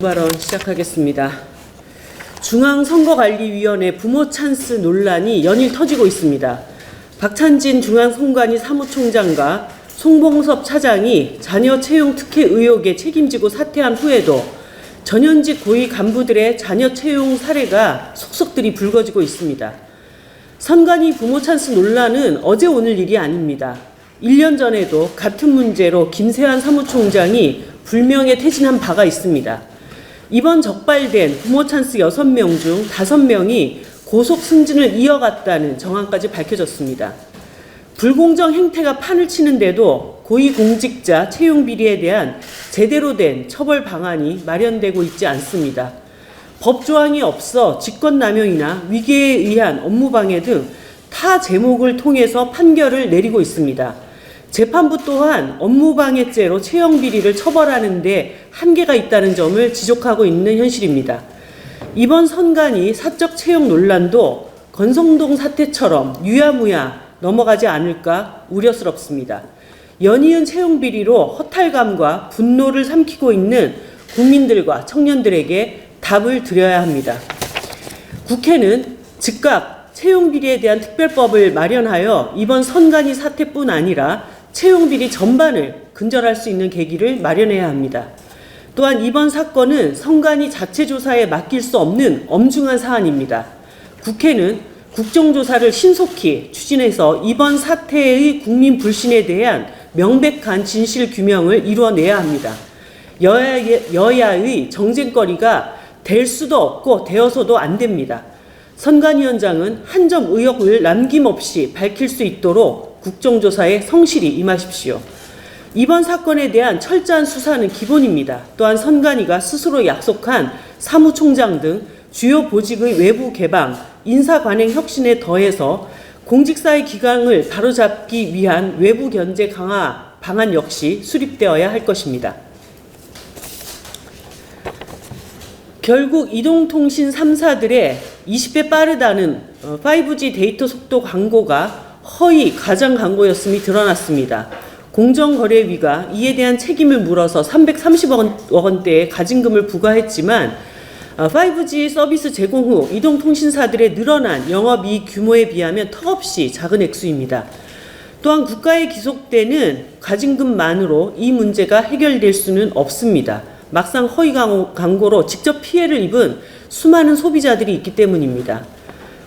발언 시작하겠습니다. 중앙선거관리위원회 부모 찬스 논란이 연일 터지고 있습니다. 박찬진 중앙선관위 사무총장과 송봉섭 차장이 자녀 채용 특혜 의혹에 책임지고 사퇴한 후에도 전현직 고위 간부들의 자녀 채용 사례가 속속들이 불거지고 있습니다. 선관위 부모 찬스 논란은 어제 오늘 일이 아닙니다. 1년 전에도 같은 문제로 김세환 사무총장이 불명예 퇴진한 바가 있습니다. 이번 적발된 부모 찬스 6명 중 5명이 고속 승진을 이어갔다는 정황까지 밝혀졌습니다. 불공정 행태가 판을 치는데도 고위공직자 채용 비리에 대한 제대로 된 처벌 방안이 마련되고 있지 않습니다. 법조항이 없어 직권남용이나 위계에 의한 업무방해 등 타 제목을 통해서 판결을 내리고 있습니다. 재판부 또한 업무방해죄로 채용 비리를 처벌하는 데 한계가 있다는 점을 지적하고 있는 현실입니다. 이번 선관위 사적 채용 논란도 건성동 사태처럼 유야무야 넘어가지 않을까 우려스럽습니다. 연이은 채용 비리로 허탈감과 분노를 삼키고 있는 국민들과 청년들에게 답을 드려야 합니다. 국회는 즉각 채용 비리에 대한 특별법을 마련하여 이번 선관위 사태뿐 아니라 채용 비리 전반을 근절할 수 있는 계기를 마련해야 합니다. 또한 이번 사건은 선관위 자체 조사에 맡길 수 없는 엄중한 사안입니다. 국회는 국정조사를 신속히 추진해서 이번 사태의 국민 불신에 대한 명백한 진실 규명을 이루어내야 합니다. 여야의 정쟁거리가 될 수도 없고 되어서도 안 됩니다. 선관위원장은 한 점 의혹을 남김없이 밝힐 수 있도록 국정조사에 성실히 임하십시오. 이번 사건에 대한 철저한 수사는 기본입니다. 또한 선관위가 스스로 약속한 사무총장 등 주요 보직의 외부 개방, 인사관행 혁신에 더해서 공직사의 기강을 바로잡기 위한 외부 견제 강화 방안 역시 수립되어야 할 것입니다. 결국 이동통신 3사들의 20배 빠르다는 5G 데이터 속도 광고가 허위 가장 광고였음이 드러났습니다. 공정거래위가 이에 대한 책임을 물어서 330억 원대의 가징금을 부과했지만 5G 서비스 제공 후 이동통신사들의 늘어난 영업이익 규모에 비하면 턱없이 작은 액수입니다. 또한 국가에 기속되는 가징금만으로 이 문제가 해결될 수는 없습니다. 막상 허위 광고로 직접 피해를 입은 수많은 소비자들이 있기 때문입니다.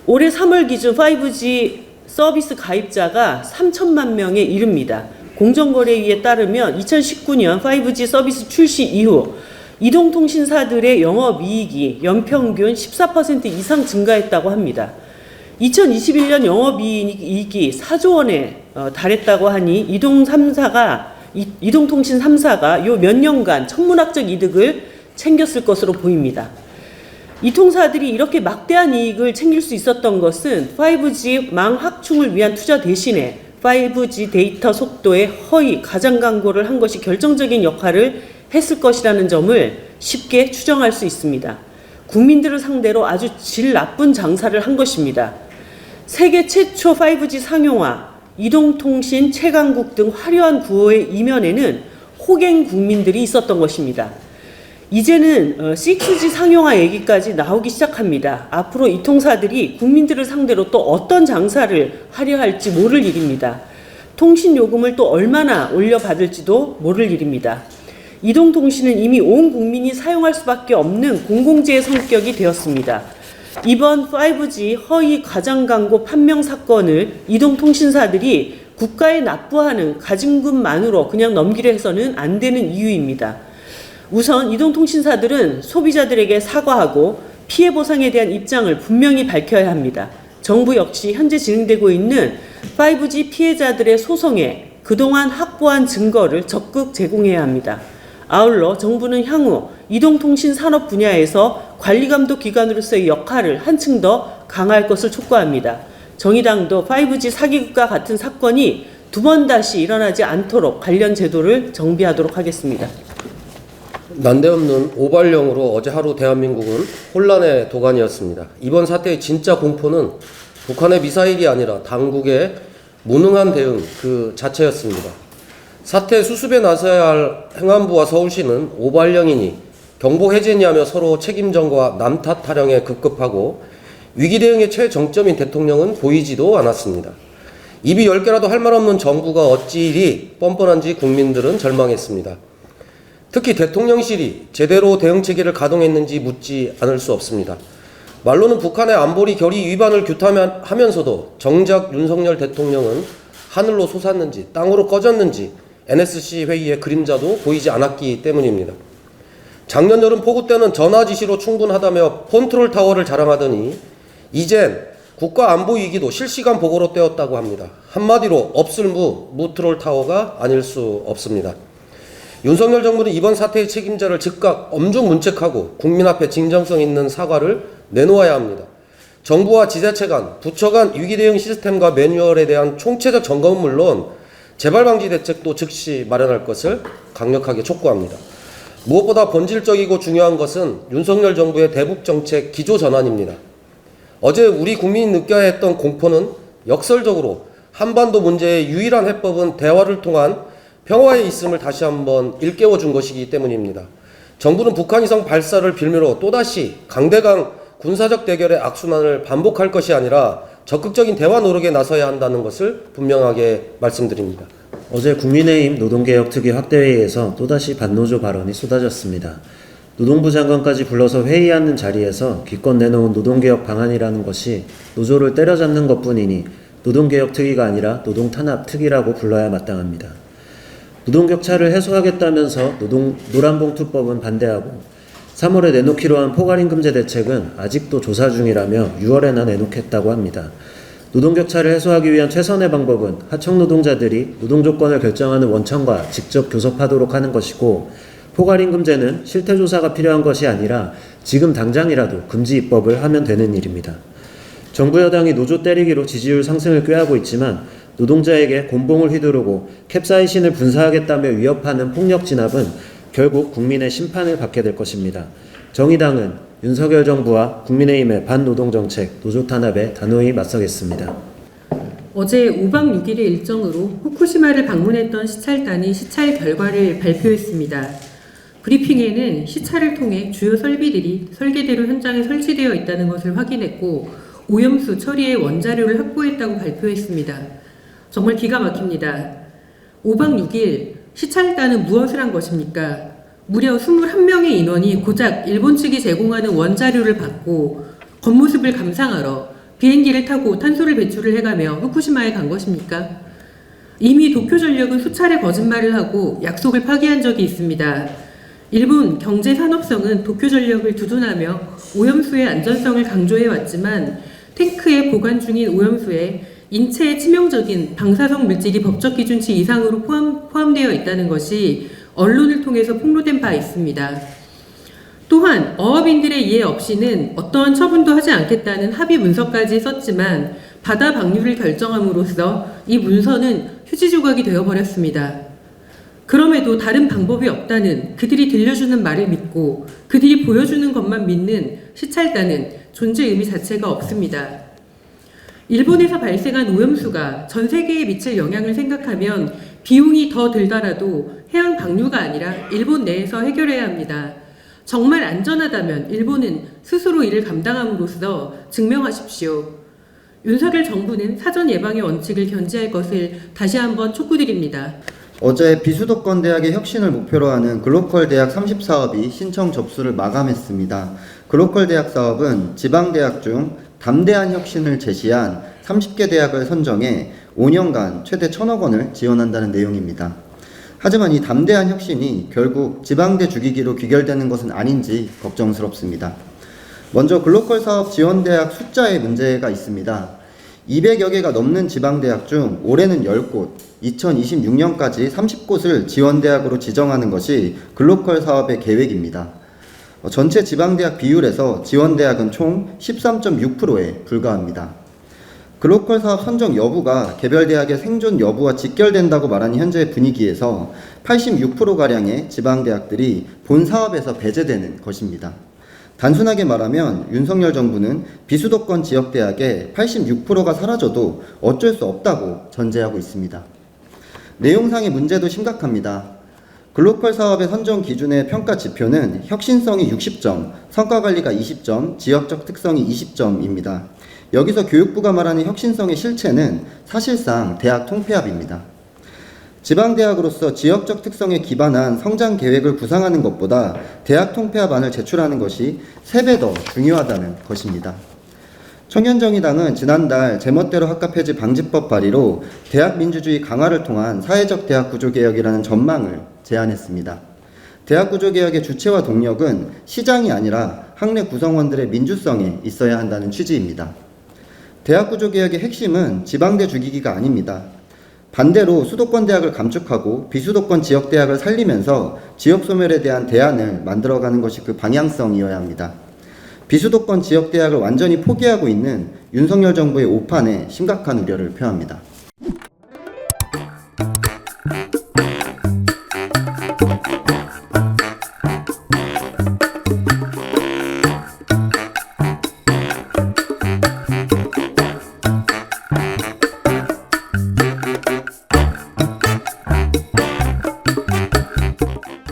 올해 3월 기준 5G 서비스 가입자가 3천만 명에 이릅니다. 공정거래위에 따르면 2019년 5G 서비스 출시 이후 이동통신사들의 영업이익이 연평균 14% 이상 증가했다고 합니다. 2021년 영업이익이 4조 원에 달했다고 하니 이동통신 3사가 요 몇 년간 천문학적 이득을 챙겼을 것으로 보입니다. 이 통사들이 이렇게 막대한 이익을 챙길 수 있었던 것은 5G 망 확충을 위한 투자 대신에 5G 데이터 속도의 허위 가장 광고를 한 것이 결정적인 역할을 했을 것이라는 점을 쉽게 추정할 수 있습니다. 국민들을 상대로 아주 질 나쁜 장사를 한 것입니다. 세계 최초 5G 상용화, 이동통신 최강국 등 화려한 구호의 이면에는 호갱 국민들이 있었던 것입니다. 이제는 6G 상용화 얘기까지 나오기 시작합니다. 앞으로 이 통사들이 국민들을 상대로 또 어떤 장사를 하려 할지 모를 일입니다. 통신 요금을 또 얼마나 올려받을지도 모를 일입니다. 이동통신은 이미 온 국민이 사용할 수밖에 없는 공공재의 성격이 되었습니다. 이번 5G 허위 가장 광고 판명 사건을 이동통신사들이 국가에 납부하는 가징금만으로 그냥 넘기려 해서는 안 되는 이유입니다. 우선 이동통신사들은 소비자들에게 사과하고 피해 보상에 대한 입장을 분명히 밝혀야 합니다. 정부 역시 현재 진행되고 있는 5G 피해자들의 소송에 그동안 확보한 증거를 적극 제공해야 합니다. 아울러 정부는 향후 이동통신 산업 분야에서 관리감독 기관으로서의 역할을 한층 더 강화할 것을 촉구합니다. 정의당도 5G 사기극과 같은 사건이 두 번 다시 일어나지 않도록 관련 제도를 정비하도록 하겠습니다. 난데없는 오발령으로 어제 하루 대한민국은 혼란의 도가니였습니다. 이번 사태의 진짜 공포는 북한의 미사일이 아니라 당국의 무능한 대응 그 자체였습니다. 사태 수습에 나서야 할 행안부와 서울시는 오발령이니 경보 해제냐며 서로 책임전과 남탓 타령에 급급하고 위기 대응의 최정점인 대통령은 보이지도 않았습니다. 입이 10개라도 할 말 없는 정부가 어찌 이리 뻔뻔한지 국민들은 절망했습니다. 특히 대통령실이 제대로 대응 체계를 가동했는지 묻지 않을 수 없습니다. 말로는 북한의 안보리 결의 위반을 규탄하면서도 정작 윤석열 대통령은 하늘로 솟았는지 땅으로 꺼졌는지 NSC 회의의 그림자도 보이지 않았기 때문입니다. 작년 여름 폭우 때는 전화 지시로 충분하다며 컨트롤 타워를 자랑하더니 이젠 국가 안보 위기도 실시간 보고로 떼었다고 합니다. 한마디로 없을 무트롤 타워가 아닐 수 없습니다. 윤석열 정부는 이번 사태의 책임자를 즉각 엄중 문책하고 국민 앞에 진정성 있는 사과를 내놓아야 합니다. 정부와 지자체 간, 부처 간 위기 대응 시스템과 매뉴얼에 대한 총체적 점검은 물론 재발 방지 대책도 즉시 마련할 것을 강력하게 촉구합니다. 무엇보다 본질적이고 중요한 것은 윤석열 정부의 대북 정책 기조 전환입니다. 어제 우리 국민이 느껴야 했던 공포는 역설적으로 한반도 문제의 유일한 해법은 대화를 통한 평화에 있음을 다시 한번 일깨워 준 것이기 때문입니다. 정부는 북한위성 발사를 빌미로 또다시 강대강 군사적 대결의 악순환을 반복할 것이 아니라 적극적인 대화 노력에 나서야 한다는 것을 분명하게 말씀드립니다. 어제 국민의힘 노동개혁특위 확대회의에서 또다시 반노조 발언이 쏟아졌습니다. 노동부 장관까지 불러서 회의하는 자리에서 기껏 내놓은 노동개혁 방안이라는 것이 노조를 때려잡는 것뿐이니 노동개혁특위가 아니라 노동탄압특위라고 불러야 마땅합니다. 노동격차를 해소하겠다면서 노란봉투법은 반대하고 3월에 내놓기로 한 포괄임금제 대책은 아직도 조사 중이라며 6월에나 내놓겠다고 합니다. 노동격차를 해소하기 위한 최선의 방법은 하청 노동자들이 노동조건을 결정하는 원청과 직접 교섭하도록 하는 것이고 포괄임금제는 실태조사가 필요한 것이 아니라 지금 당장이라도 금지 입법을 하면 되는 일입니다. 정부 여당이 노조 때리기로 지지율 상승을 꾀하고 있지만 노동자에게 곤봉을 휘두르고 캡사이신을 분사하겠다며 위협하는 폭력 진압은 결국 국민의 심판을 받게 될 것입니다. 정의당은 윤석열 정부와 국민의힘의 반노동정책, 노조 탄압에 단호히 맞서겠습니다. 어제 5박 6일의 일정으로 후쿠시마를 방문했던 시찰단이 시찰 결과를 발표했습니다. 브리핑에는 시찰을 통해 주요 설비들이 설계대로 현장에 설치되어 있다는 것을 확인했고 오염수 처리의 원자료를 확보했다고 발표했습니다. 정말 기가 막힙니다. 5박 6일 시찰단은 무엇을 한 것입니까? 무려 21명의 인원이 고작 일본 측이 제공하는 원자료를 받고 겉모습을 감상하러 비행기를 타고 탄소를 배출을 해가며 후쿠시마에 간 것입니까? 이미 도쿄전력은 수차례 거짓말을 하고 약속을 파기한 적이 있습니다. 일본 경제산업성은 도쿄전력을 두둔하며 오염수의 안전성을 강조해왔지만 탱크에 보관 중인 오염수에 인체에 치명적인 방사성 물질이 법적 기준치 이상으로 포함되어 있다는 것이 언론을 통해서 폭로된 바 있습니다. 또한 어업인들의 이해 없이는 어떠한 처분도 하지 않겠다는 합의 문서까지 썼지만 바다 방류를 결정함으로써 이 문서는 휴지 조각이 되어버렸습니다. 그럼에도 다른 방법이 없다는 그들이 들려주는 말을 믿고 그들이 보여주는 것만 믿는 시찰단은 존재 의미 자체가 없습니다. 일본에서 발생한 오염수가 전 세계에 미칠 영향을 생각하면 비용이 더 들더라도 해양 방류가 아니라 일본 내에서 해결해야 합니다. 정말 안전하다면 일본은 스스로 이를 감당함으로써 증명하십시오. 윤석열 정부는 사전 예방의 원칙을 견지할 것을 다시 한번 촉구드립니다. 어제 비수도권 대학의 혁신을 목표로 하는 글로컬 대학 30사업이 신청 접수를 마감했습니다. 글로컬 대학 사업은 지방대학 중 담대한 혁신을 제시한 30개 대학을 선정해 5년간 최대 1,000억 원을 지원한다는 내용입니다. 하지만 이 담대한 혁신이 결국 지방대 주기기로 귀결되는 것은 아닌지 걱정스럽습니다. 먼저 글로컬 사업 지원대학 숫자에 문제가 있습니다. 200여 개가 넘는 지방대학 중 올해는 10곳, 2026년까지 30곳을 지원대학으로 지정하는 것이 글로컬 사업의 계획입니다. 전체 지방대학 비율에서 지원대학은 총 13.6%에 불과합니다. 글로컬 사업 선정 여부가 개별 대학의 생존 여부와 직결된다고 말하는 현재의 분위기에서 86%가량의 지방대학들이 본 사업에서 배제되는 것입니다. 단순하게 말하면 윤석열 정부는 비수도권 지역대학의 86%가 사라져도 어쩔 수 없다고 전제하고 있습니다. 내용상의 문제도 심각합니다. 글로컬 사업의 선정 기준의 평가 지표는 혁신성이 60점, 성과관리가 20점, 지역적 특성이 20점입니다. 여기서 교육부가 말하는 혁신성의 실체는 사실상 대학 통폐합입니다. 지방대학으로서 지역적 특성에 기반한 성장 계획을 구상하는 것보다 대학 통폐합안을 제출하는 것이 3배 더 중요하다는 것입니다. 청년정의당은 지난달 제멋대로 학과 폐지 방지법 발의로 대학 민주주의 강화를 통한 사회적 대학 구조개혁이라는 전망을 제안했습니다. 대학 구조개혁의 주체와 동력은 시장이 아니라 학내 구성원들의 민주성에 있어야 한다는 취지입니다. 대학 구조개혁의 핵심은 지방대 죽이기가 아닙니다. 반대로 수도권 대학을 감축하고 비수도권 지역대학을 살리면서 지역소멸에 대한 대안을 만들어가는 것이 그 방향성이어야 합니다. 비수도권 지역대학을 완전히 포기하고 있는 윤석열 정부의 오판에 심각한 우려를 표합니다.